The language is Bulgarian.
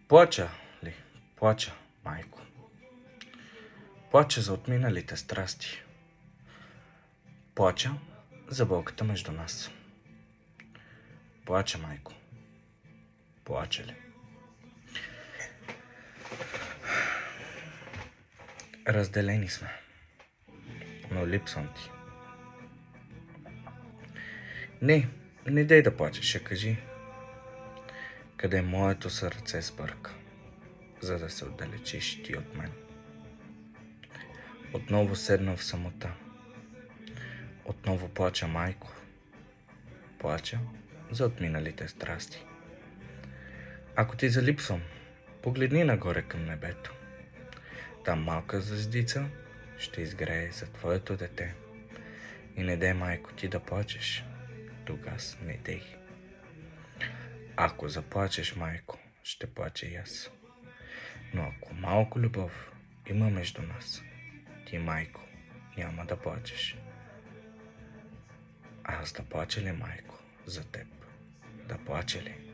Плача ли? Плача, майко. Плача за отминалите страсти. Плача за болката между нас. Плача, майко. Плача ли? Разделени сме, но липсвам ти. Не дей да плачеш, кажи. Къде моето сърце сбърка, за да се отдалечиш ти от мен. Отново седна в самота. Отново плача, майко. Плача за отминалите страсти. Ако ти залипсвам, погледни нагоре към небето. Там малка звездица ще изгрее за твоето дете. И не дей, майко, ти да плачеш. Тогас не дей. Ако заплачеш, майко, ще плача и аз. Но ако малко любов има между нас, ти, майко, няма да плачеш. Аз да плача ли, майко, за теб? Да плача ли?